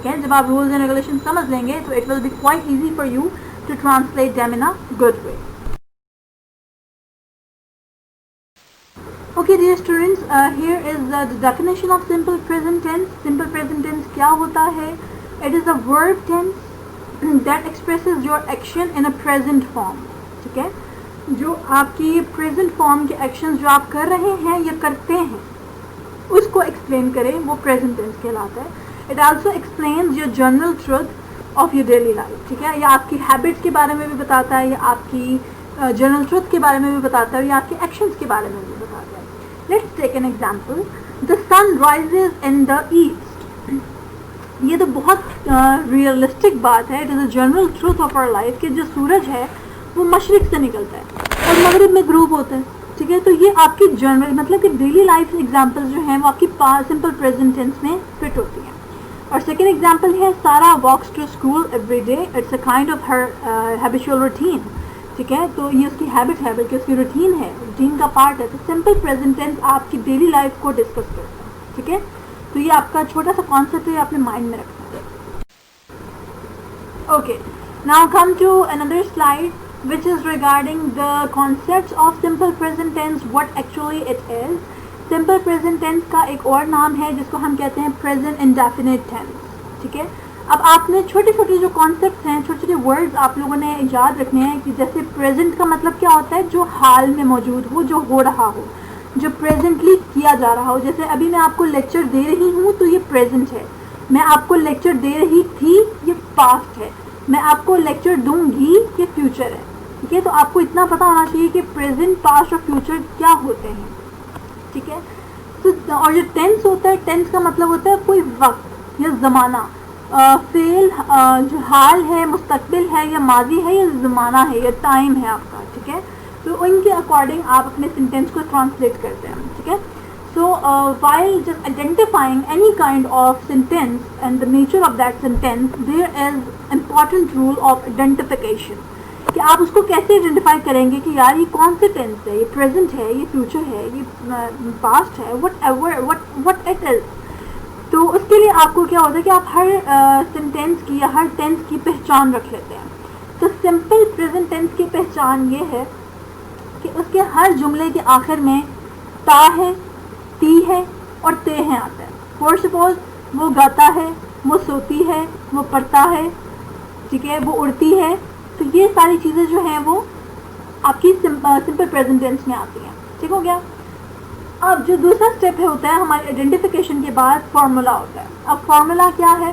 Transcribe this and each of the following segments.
ठीक है, जब आप रूल्स एंड रेगुलेशन समझ लेंगे तो it will be quite easy for you to translate them in a good way. Okay dear students, here is the definition of simple present tense. Simple present tense क्या होता है? It is a verb tense that expresses your action in a present form. ठीक है, जो आपकी present form के actions जो आप कर रहे हैं या करते हैं उसको explain करें वो present tense कहलाता है. It also explains your general truth of your daily life. ठीक है, या आपकी habits के बारे में भी बताता है, या आपकी जनरल ट्रुथ के बारे में भी बताता है, या आपके एक्शंस के बारे में भी बताता है. Let's take an example. The sun rises in the east. ये तो बहुत रियलिस्टिक बात है. It is a general truth of our life कि जो सूरज है वो मशरिक से निकलता है और मगरिब में ग्रूब होता है. ठीक है, तो ये आपकी जनरल मतलब कि डेली लाइफ एग्जाम्पल्स जो हैं वो आपकी सिंपल प्रेजेंट टेंस में फिट होती हैं. और सेकेंड एग्जाम्पल है Sara walks to school every day. It's a kind of her habitual routine. ठीक है, तो ये उसकी हैबिट है, बल्कि उसकी रूटीन है, रूटीन का पार्ट है. तो सिंपल प्रेजेंट टेंस आपकी डेली लाइफ को डिस्कस करता है. ठीक है, तो ये आपका छोटा सा कॉन्सेप्ट है, अपने माइंड में रखना है. Okay, now come to another slide which is regarding the concepts of simple present tense, what actually it is. Simple present tense का एक और नाम है जिसको हम कहते हैं present indefinite tense. ठीक है, अब आपने छोटे छोटे जो कॉन्सेप्ट्स हैं, छोटे छोटे वर्ड्स आप लोगों ने याद रखने हैं कि जैसे प्रेजेंट का मतलब क्या होता है, जो हाल में मौजूद हो, जो हो रहा हो, जो प्रेजेंटली किया जा रहा हो. जैसे अभी मैं आपको लेक्चर दे रही हूँ तो ये प्रेजेंट है. मैं आपको लेक्चर दे रही थी, ये पास्ट है. मैं आपको लेक्चर दूंगी, ये फ्यूचर है. ठीक है, तो आपको इतना पता होना चाहिए कि प्रेजेंट, पास्ट और फ्यूचर क्या होते हैं. ठीक है, तो और जो टेंस होता है, टेंस का मतलब होता है कोई वक्त या ज़माना. फेल जो हाल है, मुस्तकबिल है, या माजी है, या ज़माना है, या टाइम है आपका. ठीक है, तो इनके अकॉर्डिंग आप अपने सेंटेंस को ट्रांसलेट करते हैं. ठीक है, so while just identifying any kind of sentence and the nature of that sentence, there is important rule of identification कि आप उसको कैसे आइडेंटिफाई करेंगे कि यार ये कौन से टेंस है, ये प्रेजेंट है, ये फ्यूचर है, ये पास्ट है, व्हाट इट इज़. तो उसके लिए आपको क्या होता है कि आप हर सेंटेंस की या हर टेंस की पहचान रख लेते हैं. तो सिंपल प्रेजेंट टेंस की पहचान ये है कि उसके हर जुमले के आखिर में ता है, ती है और ते हैं आता है. फॉर सपोज वो गाता है, वो सोती है, वो पढ़ता है. ठीक है, वो उड़ती है. तो ये सारी चीज़ें जो हैं वो आपकी सिंपल प्रेजेंट टेंस में आती हैं. ठीक हो गया. अब जो दूसरा स्टेप है होता है हमारे आइडेंटिफिकेशन के बाद फार्मूला होता है. अब फार्मूला क्या है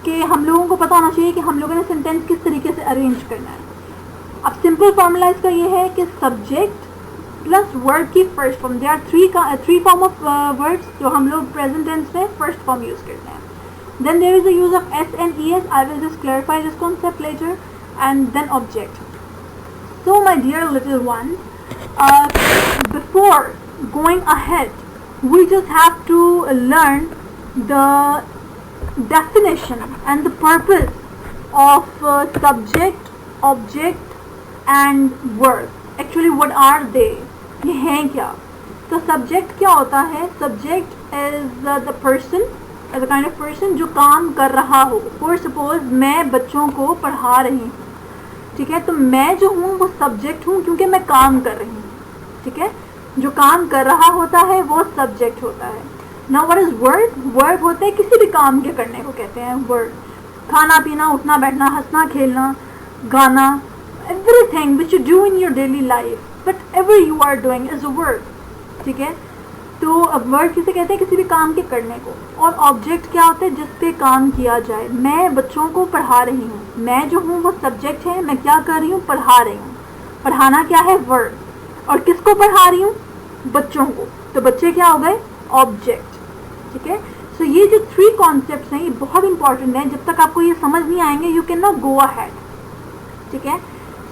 कि हम लोगों को पता होना चाहिए कि हम लोगों ने सेंटेंस किस तरीके से अरेंज करना है. अब सिंपल फार्मूला इसका ये है कि सब्जेक्ट प्लस वर्ड की first form. There are three form of words जो हम लोग प्रेजेंट टेंस में फर्स्ट फॉर्म यूज़ करते हैं. Then there is the use of S and ES. I will just clarify this concept later. And then object. So my dear little one, before going ahead, we just have to learn the definition and the purpose of subject, object and verb. Actually what are they? ये हैं क्या? तो subject क्या होता है? Subject is the person, as a kind of person जो काम कर रहा हो. For suppose मैं बच्चों को पढ़ा रही हूँ. ठीक है, तो मैं जो हूँ वो सब्जेक्ट हूँ क्योंकि मैं काम कर रही हूँ. ठीक है, जो काम कर रहा होता है वो सब्जेक्ट होता है. Now what is verb? Verb होता है किसी भी काम के करने को कहते हैं वर्ब. खाना पीना, उठना बैठना, हंसना खेलना, गाना, everything which you do in your daily life, whatever you are doing is a verb. ठीक है, तो अब वर्ब किसे कहते हैं? किसी भी काम के करने को. और ऑब्जेक्ट क्या होता है? जिस पे काम किया जाए. मैं बच्चों को पढ़ा रही हूँ. मैं जो हूँ वो सब्जेक्ट है. मैं क्या कर रही हूँ? पढ़ा रही हूँ. पढ़ाना क्या है? वर्ब. और किसको पढ़ा रही हूँ? बच्चों को. तो बच्चे क्या हो गए? ऑब्जेक्ट. ठीक है, सो ये जो थ्री कॉन्सेप्ट्स हैं ये बहुत इंपॉर्टेंट हैं. जब तक आपको ये समझ नहीं आएंगे you can not go ahead. ठीक है,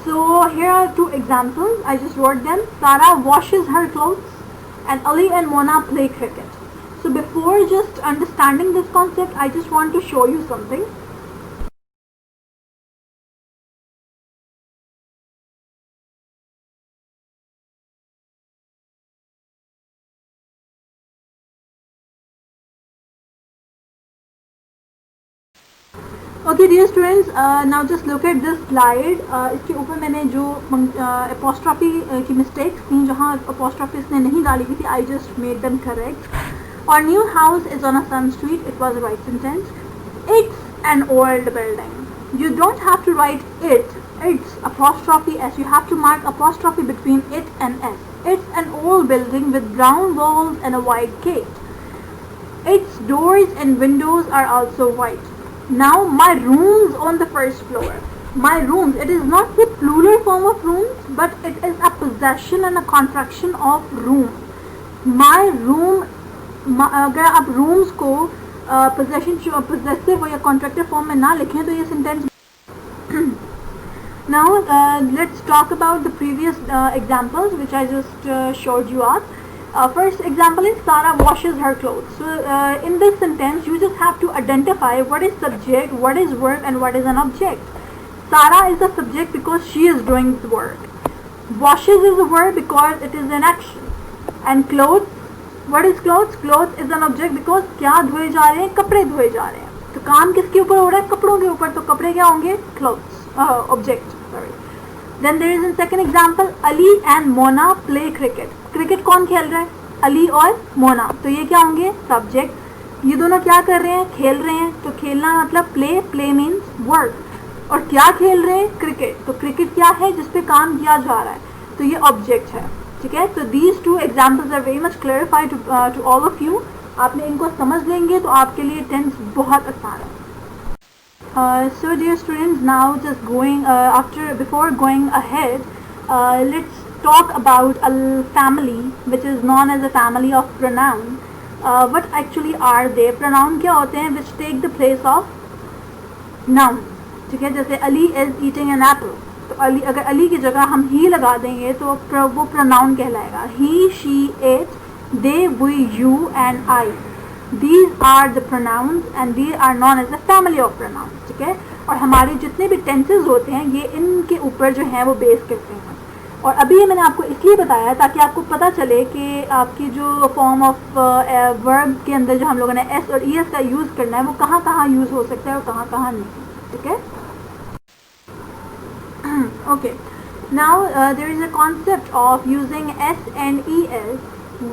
so here are two examples. I just wrote them. Sara washes her clothes and Ali and Mona play cricket. So before just understanding this concept, I just want to show you something. Okay dear students, now just look at this slide. इसके ऊपर मैंने जो apostrophe की mistakes थी, जहाँ apostrophe इसने नहीं डाली हुई थी, I just made them correct. Our new house is on a sun street. It was the right sentence. It's an old building. You don't have to write it. It's apostrophe s. You have to mark apostrophe between it and s. It's an old building with brown walls and a white gate. Its doors and windows are also white. Now my rooms on the first floor. My rooms. It is not the plural form of rooms, but it is a possession and a contraction of room. My room. अगर आप rooms को possessive या कॉन्ट्रैक्टिव form में ना लिखें तो ये sentence. Now let's talk about the previous examples which I just showed you out. First example is Sarah washes her clothes. So in this sentence you just have to identify what is subject, what is verb and what is an object. Sarah is the subject because she is doing the work. Washes is a verb because it is an action. And clothes, what is clothes? Clothes is an object because क्या धोए जा रहे हैं? कपड़े धोए जा रहे हैं. तो काम किसके ऊपर हो रहा है? कपड़ों के ऊपर. तो कपड़े क्या होंगे? Clothes. Object. Sorry. Then there is a second example. Ali and Mona play cricket. Cricket कौन खेल रहा है? अली और मोना. तो ये क्या होंगे? सब्जेक्ट. ये दोनों क्या कर रहे हैं? खेल रहे हैं. तो खेलना मतलब प्ले. Play means work. और क्या खेल रहे हैं? क्रिकेट. तो क्रिकेट क्या है? जिसपे काम किया जा रहा है. तो ये ऑब्जेक्ट है. ठीक है. तो these two examples are very much clarified to all of you. आपने इनको समझ लेंगे तो आपके लिए टेंस बहुत आसान है. So dear students, now just going before going ahead, let's talk about a family which is known as a family of pronoun. What actually are they? Pronoun क्या होते हैं? Which take the place of noun. ठीक है. जैसे Ali is eating an apple. तो अली, अगर अली की जगह हम ही लगा देंगे तो वो प्रोनाउन कहलाएगा. He, she, it, they, we, you and I. These are the pronouns and these are known as the family of pronouns. ठीक है. और हमारे जितने भी टेंसेस होते हैं ये इनके ऊपर जो है वो बेस करते हैं. और अभी ये मैंने आपको इसलिए बताया ताकि आपको पता चले कि आपकी जो फॉर्म ऑफ वर्ब के अंदर जो हम लोगों ने एस और ई एस का यूज़ करना है वो कहाँ कहाँ यूज़ हो सकता है और कहाँ कहाँ नहीं. ठीक है. Okay. Now there is a concept of using s and es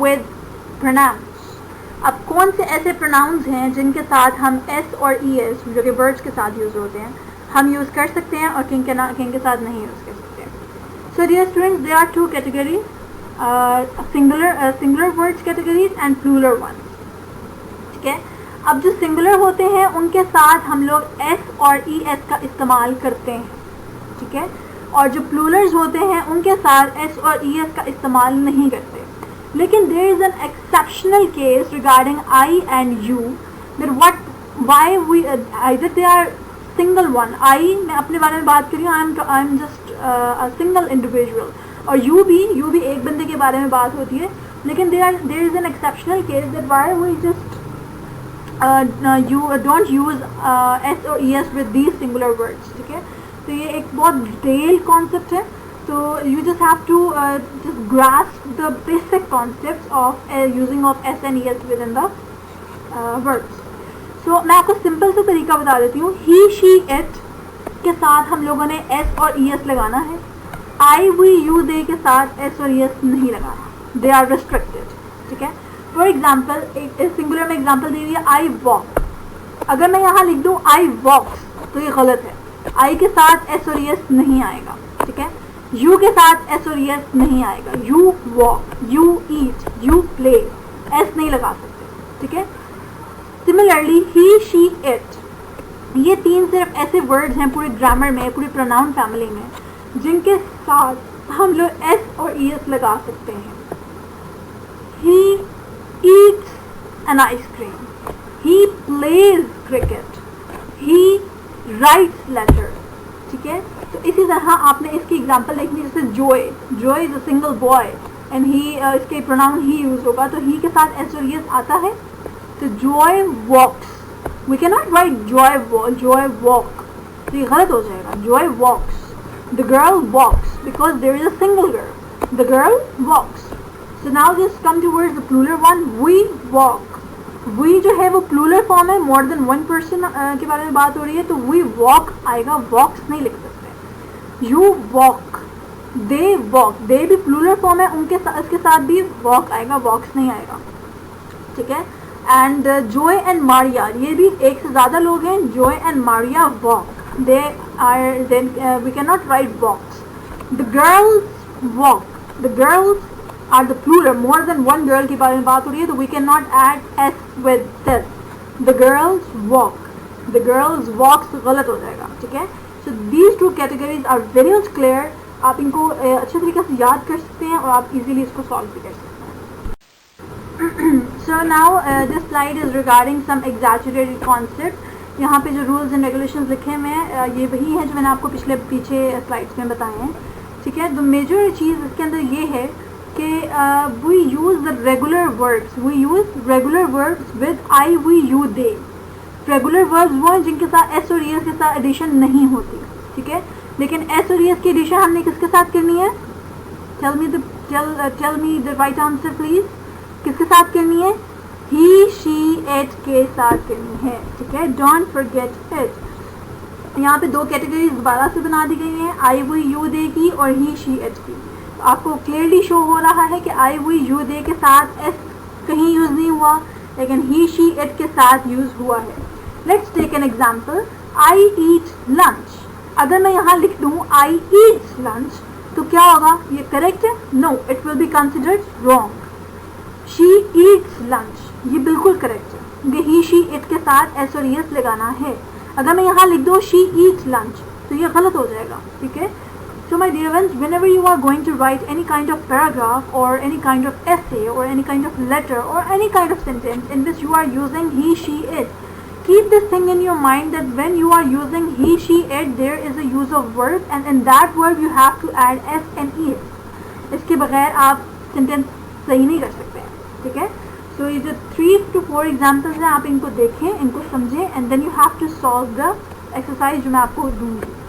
with pronouns. अब कौन से ऐसे प्रोनाउंस हैं जिनके साथ हम s और es जो कि वर्ड्स के साथ यूज़ होते हैं हम यूज़ कर सकते हैं और किन के साथ नहीं यूज़ कर सकते. So dear students, there are two categories, singular words categories and plural ones. ठीक है. अब जो सिंगुलर होते हैं उनके साथ हम लोग s और es का इस्तेमाल करते हैं. ठीक है. और जो प्लूरल्स होते हैं उनके साथ s और es का इस्तेमाल नहीं करते. लेकिन there is an exceptional case regarding I and you that why we either they are single one. I मैं अपने बारे में बात कर रही हूँ. I am just a single individual. और यू भी एक बंदे के बारे में बात होती है. लेकिन there is an exceptional case that why we just you don't use s or es with these singular words. ठीक है. तो ये एक बहुत डिटेल कॉन्सेप्ट है. तो you just have to just grasp the basic concepts of using of s and es within the words. So मैं आपको सिंपल सा तरीका बता देती हूँ. he, she, it के साथ हम लोगों ने s और es लगाना है. I, we, you, they के साथ s और es नहीं लगाना. They are restricted. ठीक है. फॉर एग्जाम्पल एक सिंगुलर में एग्जाम्पल दे रही है आई वॉक. अगर मैं यहाँ लिख दूँ आई वॉक्स तो ये गलत है. आई के साथ एस और एस नहीं आएगा. ठीक है. यू के साथ एस और एस नहीं आएगा. You walk, you eat, you play, S नहीं लगा सकते. ठीक है. सिमिलरली ही, शी, इट ये तीन सिर्फ ऐसे वर्ड्स हैं पूरे ग्रामर में, पूरी प्रोनाउन फैमिली में जिनके साथ हम लोग एस और एस लगा सकते हैं. ही eats an ice cream. He plays cricket. He writes letters. ठीक है. तो इसी तरह आपने इसकी एग्जांपल देखनी. जैसे Joy is a single boy and he इसके प्रोनाउन ही यूज होगा. तो ही के साथ एस और एस आता है. तो Joy walks. We can not write Joy walk. तो ये गलत हो जाएगा. Joy walks. The girl walks because there is a single girl. The girl walks. So now just come towards the plural one. We walk. We जो है वो plural form है, मोर than one person के बारे में बात हो रही है, तो वी वॉक आएगा, वॉक्स नहीं लिख सकते। यू वॉक, दे वॉक, दे भी प्लूरल फॉर्म है, उनके इसके साथ भी वॉक आएगा, वॉक्स नहीं आएगा, ठीक है। एंड जोय एंड मारिया, ये भी एक से ज़्यादा लोग हैं, Joy and Maria walk, they are, then we can not write walks. The girls walk, the girls are the plural, more than one girl के बारे में बात हो रही है, तो we can not add S with this, the girls walk, the girls walks गलत हो जाएगा, ठीक है। So these two categories are very much clear, आप इनको अच्छे तरीके से याद कर सकते हैं और आप इजीली इसको सॉल्व भी कर सकते हैं। So now this slide is regarding some exaggerated concepts। यहाँ पे जो रूल्स एंड रेगुलेशंस लिखे हुए हैं ये वही है जो मैंने आपको पीछे स्लाइड्स में बताए हैं, ठीक है। तो मेजर चीज़ इसके अंदर ये है कि we use the regular verbs, we use regular verbs with I, we, you, they. Regular verbs वो हैं जिनके साथ एस और ईएस के साथ एडिशन नहीं होती, ठीक है। लेकिन एस और ईएस की एडिशन हमने किसके साथ करनी है? Tell me the right answer please. किसके साथ करनी है? ही, शी, इट के साथ करनी है, ठीक है। Don't forget it. यहाँ पे दो कैटेगरीज दोबारा से बना दी गई हैं, आई, वी, यू, दे की और ही, शी, इट की। तो आपको क्लियरली शो हो रहा है कि आई, वी, यू, दे के साथ एस कहीं यूज़ नहीं हुआ, लेकिन ही, शी, इट के साथ यूज़ हुआ है। Let's take an example, I eat lunch. अगर मैं यहाँ लिख दूँ आई ईट लंच तो क्या होगा? ये करेक्ट है? No, it will be considered wrong. She eats lunch, ये बिल्कुल करेक्ट है, क्योंकि ही, शी, इट के साथ एस और एस लगाना है। अगर मैं यहाँ लिख दूँ शी ईट्स लंच तो ये गलत हो जाएगा, ठीक है। So my dear ones, whenever you are going to write any kind of paragraph or any kind of essay or any kind of letter or any kind of sentence in which you are using he, she, it, keep this thing in your mind that when you are using he, she, it, there is a use of verb and in that verb you have to add s and es। इसके बगैर आप sentence सही नहीं कर सकते हैं, ठीक है। So ये जो 3 to 4 examples हैं आप इनको देखें, इनको समझें and then you have to solve the exercise जो मैं आपको दूँगी।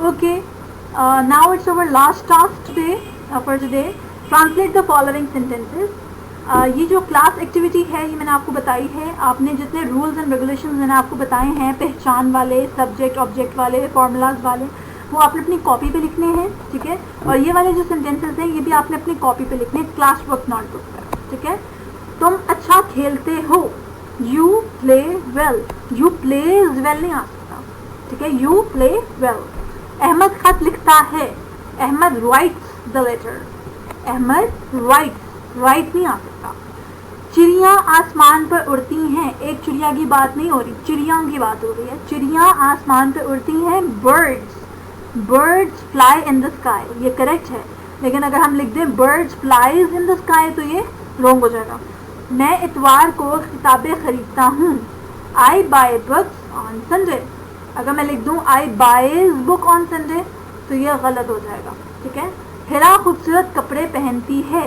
Okay, now it's our last task today for today. Translate the following sentences. ये जो क्लास एक्टिविटी है ये मैंने आपको बताई है, आपने जितने रूल्स एंड रेगुलेशंस मैंने आपको बताए हैं, पहचान वाले, सब्जेक्ट ऑब्जेक्ट वाले, फॉर्मूलाज वाले, वो आपने अपनी कॉपी पे लिखने हैं, ठीक है। और ये वाले जो सेंटेंसेस हैं ये भी आपने अपनी कॉपी पे लिखने हैं, क्लास वर्क नोटबुक पर, ठीक है। तुम अच्छा खेलते हो, you play well, you pledge well नहीं आ सकता, ठीक है, यू प्ले वेल। अहमद खत लिखता है, Ahmed writes the letter, Ahmed write नहीं आ सकता। चिड़िया आसमान पर उड़ती हैं, एक चिड़िया की बात नहीं हो रही, चिड़िया की बात हो रही है। चिड़िया आसमान पर उड़ती हैं, birds fly in the sky, ये करेक्ट है। लेकिन अगर हम लिख दें birds flies in the sky तो ये रॉन्ग हो जाएगा। मैं इतवार को किताबें खरीदता हूँ, आई बाय बुक्स ऑन संडे। अगर मैं लिख दूँ आई बाइज बुक ऑन संडे तो ये गलत हो जाएगा, ठीक है। हिरा खूबसूरत कपड़े पहनती है,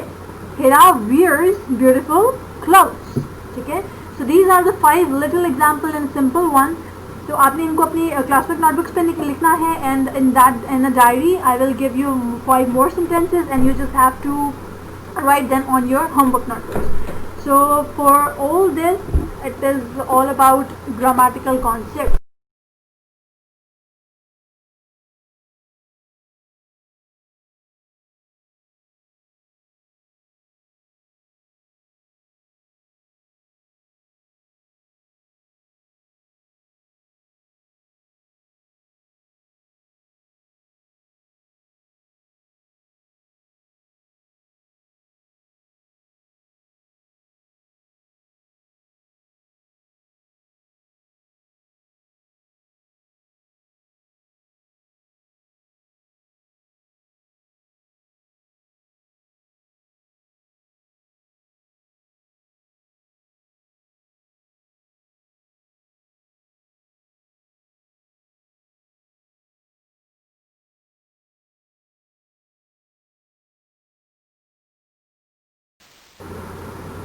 हिरा वियर्स ब्यूटीफुल क्लोथ्स, ठीक है। So these are the 5 little example and simple one. तो आपने इनको अपनी क्लासवर्क नोटबुक्स पे लिखना है and in a diary I will give you 5 more sentences and you just have to write them on your homework notebooks. So for all this it is all about grammatical concepts.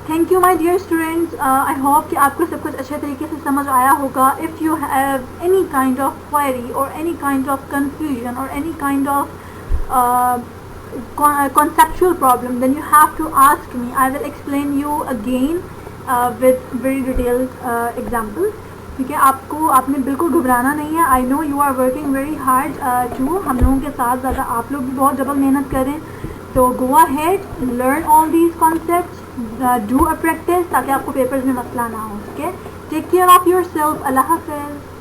Thank you my dear students, I hope कि आपको सब कुछ अच्छे तरीके से समझ आया होगा. If you have any kind of query और एनी काइंड ऑफ कन्फ्यूजन और any kind of conceptual problem, then you have to ask me. I will explain you again with very detailed examples. ठीक है, आपने बिल्कुल घबराना नहीं है. I know you are working very hard to, हम लोगों के साथ ज़्यादा आप लोग भी बहुत डबल मेहनत करें. तो go ahead, learn all these concepts, do a practice, ताकि आपको पेपर्स में मसला ना हो. ठीक है, take care of your self. अल्लाह हाफ़िज़.